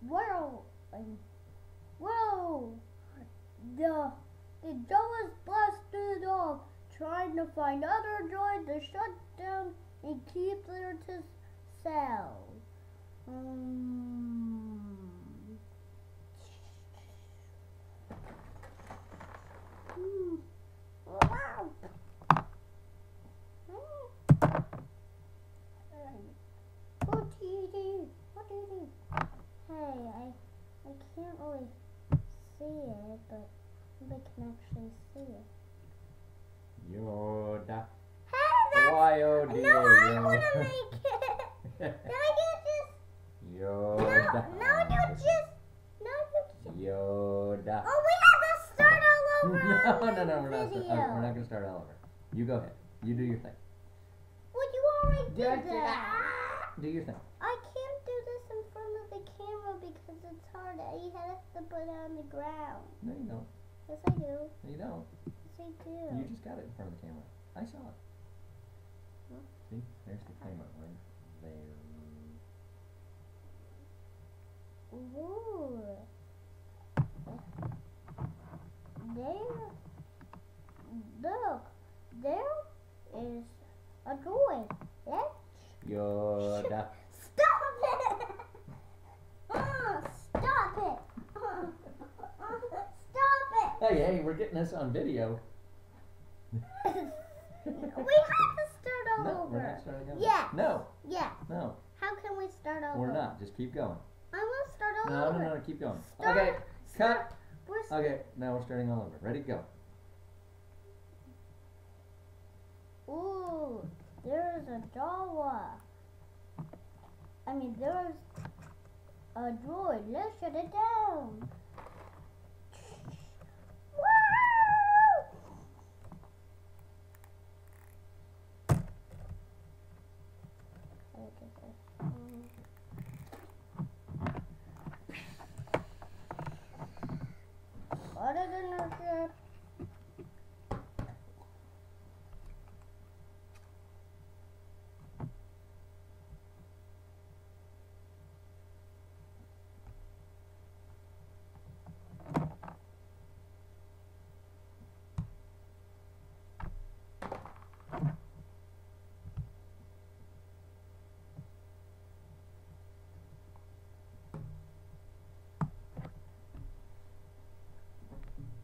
Well, whoa! The the Joe blasted off, trying to find other droids to shut down and keep their to cell. Wow. What do you do? What do you do? Hey, I can't really see it, but we can actually see it. Yoda. Hey, that's... Why, oh dear, No, I Yoda. want to make it. Now you just... Yoda. No, you just... No, you just... Yoda. Oh, we have to start all over No, we're not. video. We're not gonna start all over. You go ahead. You do your thing. Well, you already did that. Do your thing. I can't do this in front of the camera because it's hard. You have to put it on the ground. No, you don't. Yes, I do. No, you don't. Yes, I do. You just got it in front of the camera. I saw it. Huh? See, there's the camera right there. Ooh. There. Look. There is a droid. Let's... Yoda. Stop it! Stop it! Stop it! Hey, we're getting this on video. We have to start all No, over. we're not starting over. Yeah. No. Yeah. No. How can we start over? We're not. Just keep going. I want to start all No, over. no, keep going. Start, Okay, cut. We're Okay, now we're starting all over. Ready, go. Ooh, there's a Jawa. I mean, there's a droid. Let's shut it down. Other than the ship.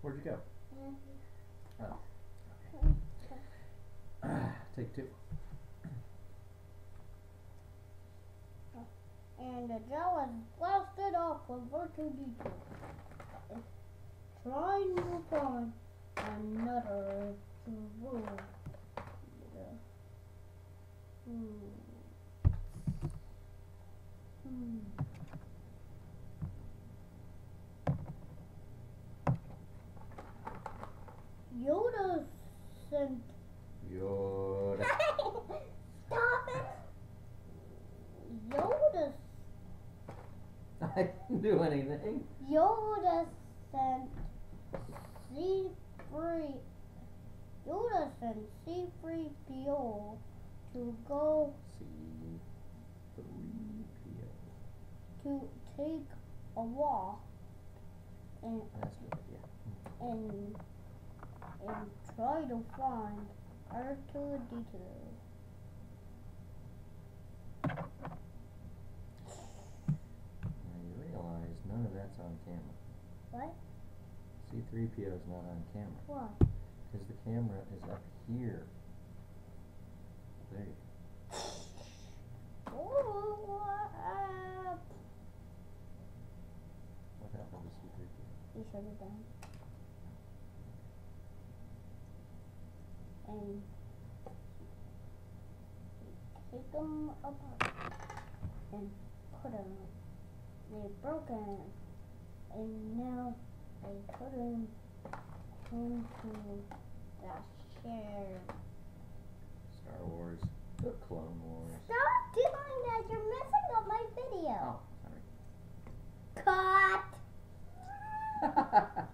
Where'd you go? Oh. Take two. And the Jawas blasted off with R2-D2. Trying to find another droid. Yoda sent... Yoda. Stop it! Yoda... I didn't do anything. Yoda sent C3... Yoda sent C3PO to go C3PO. to take a walk and That's a good idea. and try to find R2-D2. Now you realize none of that's on camera. What? C3PO is not on camera. What? Because the camera is up here. There you go. Oh, What happened to C3PO? he shut it down. And take them apart and put them. They broke them, and now they put them into the chair. Star Wars. The Clone Wars. Stop doing that! You're messing up my video. Oh, sorry. Cut.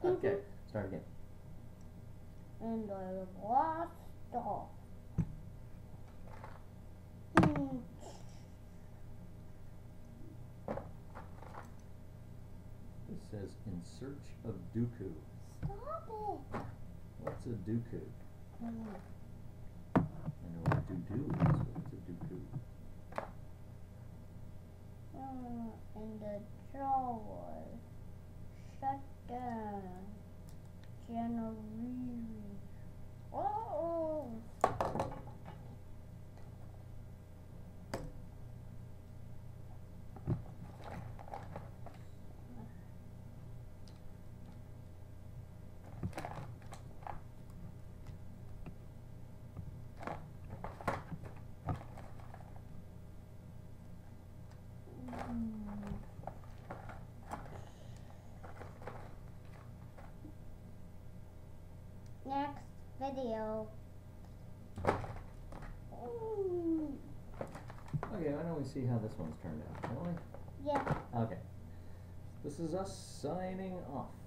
Okay, start again. And I lost off. says in search of Dooku. Stop it. What's a Dooku? Mm. I know what doo-doo is, but what's a Dooku? And the jaw was shut down. General. Oh. Next video. Okay, why don't we see how this one's turned out, shall we? Yeah. Okay. This is us signing off.